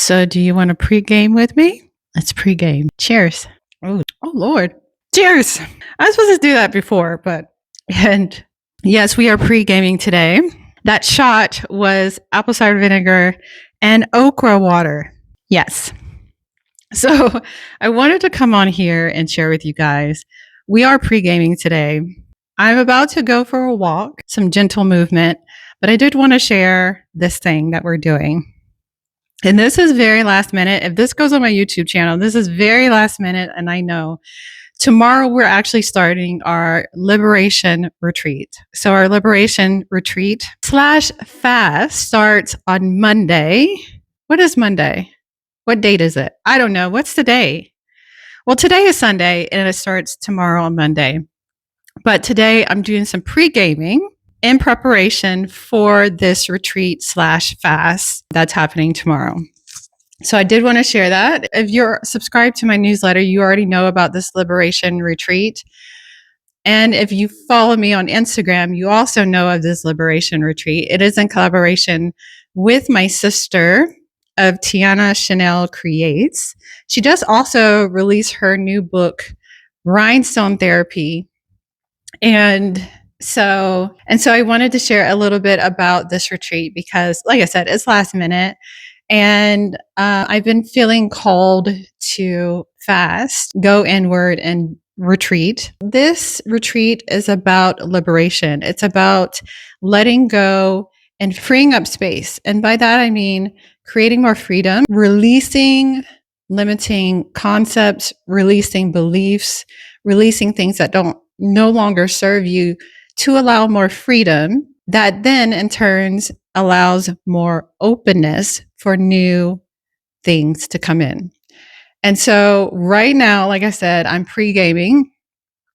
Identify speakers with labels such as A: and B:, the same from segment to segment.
A: So, do you want to pregame with me? Let's pregame. Cheers. Oh Lord. Cheers. I was supposed to do that before, and yes, we are pregaming today. That shot was apple cider vinegar and okra water. Yes. So, I wanted to come on here and share with you guys. We are pregaming today. I'm about to go for a walk, some gentle movement, but I did want to share this thing that we're doing. And this is very last minute. If this goes on my YouTube channel, this is very last minute. And I know tomorrow we're actually starting our liberation retreat. So our liberation retreat slash fast starts on Monday. What is Monday? What date is it? I don't know. What's today? Well, today is Sunday and it starts tomorrow on Monday. But today I'm doing some pre-gaming in preparation for this retreat slash fast that's happening tomorrow. So I did want to share that. If you're subscribed to my newsletter, you already know about this liberation retreat. And if you follow me on Instagram, you also know of this liberation retreat. It is in collaboration with my sister of Tiana Chanel Creates. She just also released her new book, Rhinestone Therapy. And so I wanted to share a little bit about this retreat because, like I said, it's last minute. And I've been feeling called to fast, go inward, and retreat. This retreat is about liberation. It's about letting go and freeing up space. And by that, I mean creating more freedom, releasing limiting concepts, releasing beliefs, releasing things that don't no longer serve you to allow more freedom that then in turns allows more openness for new things to come in. And so right now, like I said, I'm pre-gaming.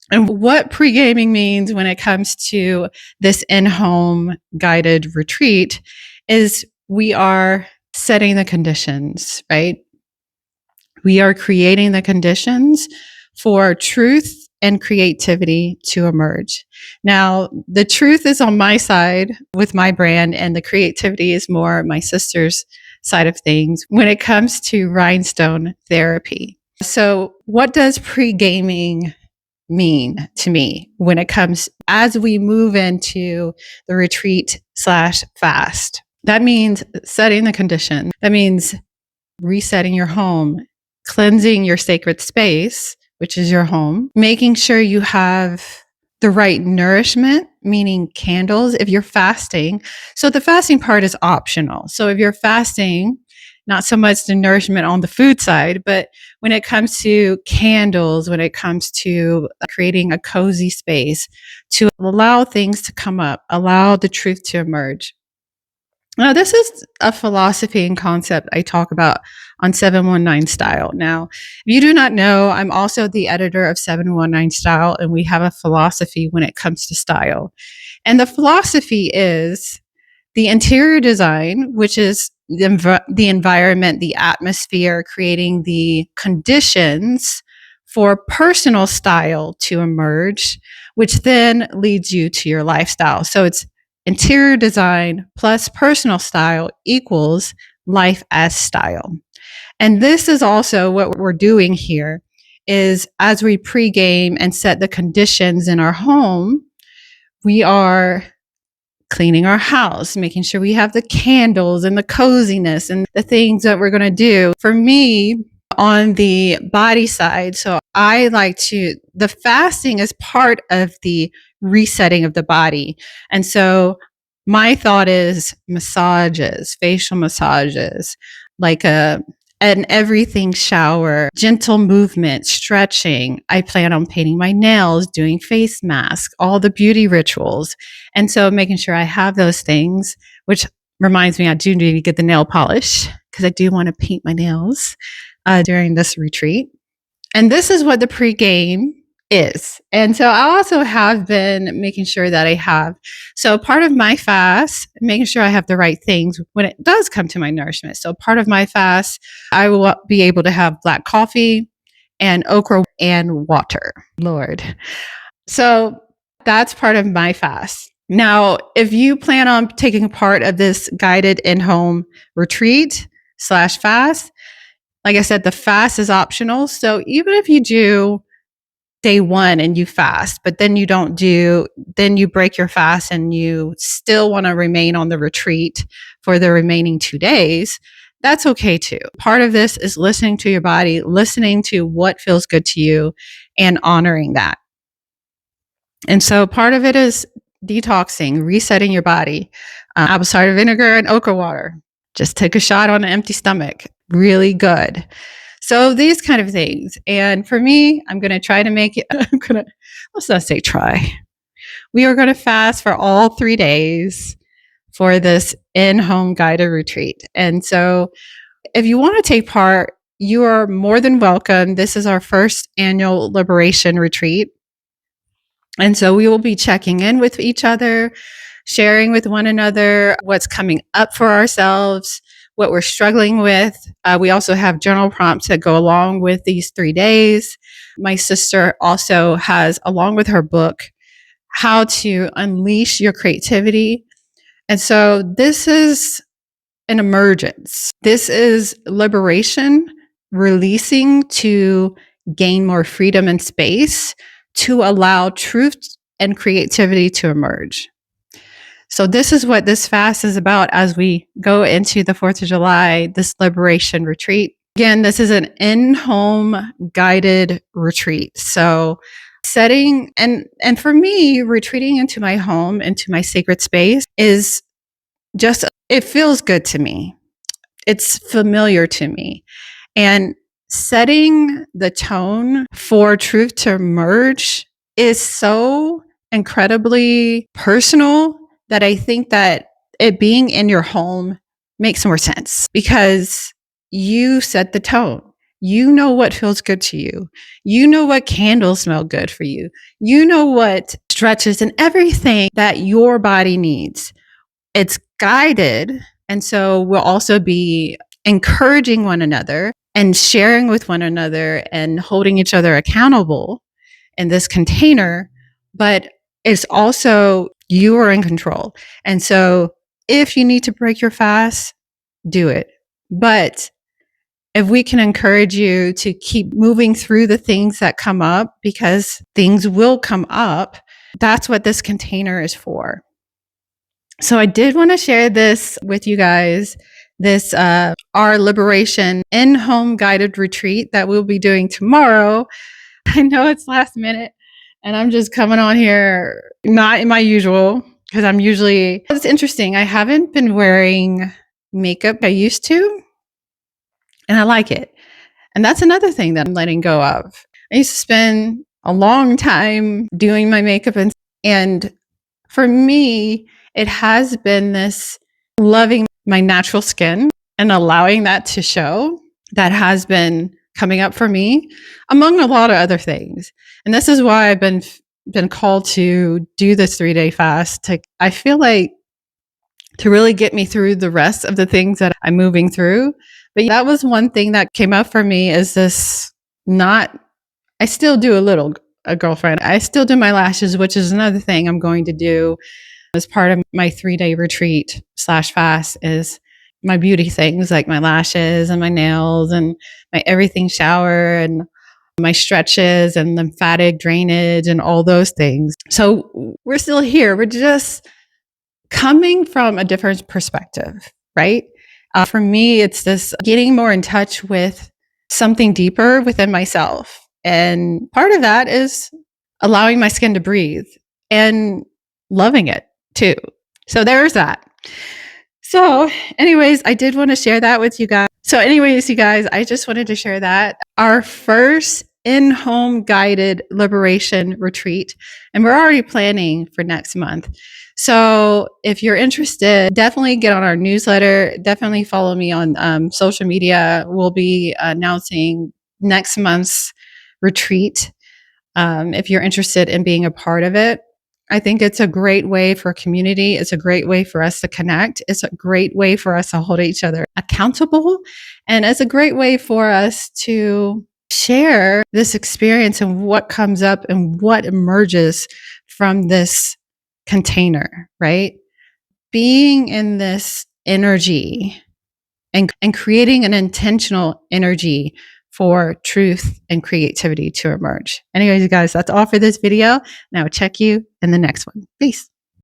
A: And what pre-gaming means when it comes to this in-home guided retreat is we are setting the conditions, right? We are creating the conditions for truth and creativity to emerge. Now, the truth is on my side with my brand, and the creativity is more my sister's side of things when it comes to rhinestone therapy. So, what does pre-gaming mean to me when it comes as we move into the retreat slash fast? That means setting the condition. That means resetting your home, cleansing your sacred space, which is your home, making sure you have the right nourishment, meaning candles, if you're fasting. So the fasting part is optional. So if you're fasting, not so much the nourishment on the food side, but when it comes to candles, when it comes to creating a cozy space to allow things to come up, allow the truth to emerge. Now, this is a philosophy and concept I talk about on 719 Style. Now, if you do not know, I'm also the editor of 719 Style, and we have a philosophy when it comes to style. And the philosophy is the interior design, which is the environment, the atmosphere, creating the conditions for personal style to emerge, which then leads you to your lifestyle. So it's interior design plus personal style equals life as style. And this is also what we're doing here is as we pregame and set the conditions in our home, we are cleaning our house, making sure we have the candles and the coziness and the things that we're going to do. For me, on the body side, so I like the fasting is part of the resetting of the body. And so my thought is massages, facial massages, like an everything shower, gentle movement, stretching. I plan on painting my nails, doing face masks, all the beauty rituals. And so making sure I have those things, which reminds me I do need to get the nail polish because I do want to paint my nails during this retreat. And this is what the pregame is. And so I also have been making sure that I have. So part of my fast, making sure I have the right things when it does come to my nourishment. So part of my fast, I will be able to have black coffee and okra and water. Lord. So that's part of my fast. Now, if you plan on taking part of this guided in-home retreat, retreat/fast. Like I said, the fast is optional. So even if you do day 1 and you fast, but then then you break your fast and you still want to remain on the retreat for the remaining 2 days, that's okay too. Part of this is listening to your body, listening to what feels good to you and honoring that. And so part of it is detoxing, resetting your body. Apple cider vinegar and okra water. Just take a shot on an empty stomach. Really good. So these kind of things. And for me, I'm going to try to make it, let's not say try. We are going to fast for all 3 days for this in-home guided retreat. And so if you want to take part, you are more than welcome. This is our first annual liberation retreat. And so we will be checking in with each other, sharing with one another what's coming up for ourselves, what we're struggling with. We also have journal prompts that go along with these 3 days. My sister also has, along with her book, How to Unleash Your Creativity. And so this is an emergence. This is liberation, releasing to gain more freedom and space to allow truth and creativity to emerge. So this is what this fast is about as we go into the 4th of July, this liberation retreat. Again, this is an in-home guided retreat. So setting and for me, retreating into my home, into my sacred space is just, it feels good to me. It's familiar to me. And setting the tone for truth to emerge is so incredibly personal that I think that it being in your home makes more sense because you set the tone. You know what feels good to you. You know what candles smell good for you. You know what stretches and everything that your body needs. It's guided. And so we'll also be encouraging one another and sharing with one another and holding each other accountable in this container. But it's also, you are in control. And so if you need to break your fast, do it. But if we can encourage you to keep moving through the things that come up, because things will come up, that's what this container is for. So I did want to share this with you guys, this our liberation in-home guided retreat that we'll be doing tomorrow. I know it's last minute and I'm just coming on here not in my usual, because it's interesting. I haven't been wearing makeup I used to, and I like it. And that's another thing that I'm letting go of. I used to spend a long time doing my makeup, and for me, it has been this loving my natural skin and allowing that to show that has been coming up for me, among a lot of other things. And this is why I've been called to do this 3-day fast. I feel like to really get me through the rest of the things that I'm moving through. But that was one thing that came up for me, is this I still do a girlfriend. I still do my lashes, which is another thing I'm going to do as part of my 3-day retreat/fast, is my beauty things like my lashes and my nails and my everything shower and my stretches and lymphatic drainage and all those things. So we're still here. We're just coming from a different perspective, right? For me, it's this getting more in touch with something deeper within myself. And part of that is allowing my skin to breathe and loving it too. So there's that. So anyways, I did want to share that with you guys. So anyways, you guys, I just wanted to share that. Our first in-home guided liberation retreat, and we're already planning for next month. So if you're interested, definitely get on our newsletter. Definitely follow me on social media. We'll be announcing next month's retreat. If you're interested in being a part of it, I think it's a great way for community. It's a great way for us to connect. It's a great way for us to hold each other accountable. And it's a great way for us to share this experience and what comes up and what emerges from this container, right? Being in this energy and creating an intentional energy for truth and creativity to emerge. Anyways, guys, that's all for this video. Now check you in the next one. Peace.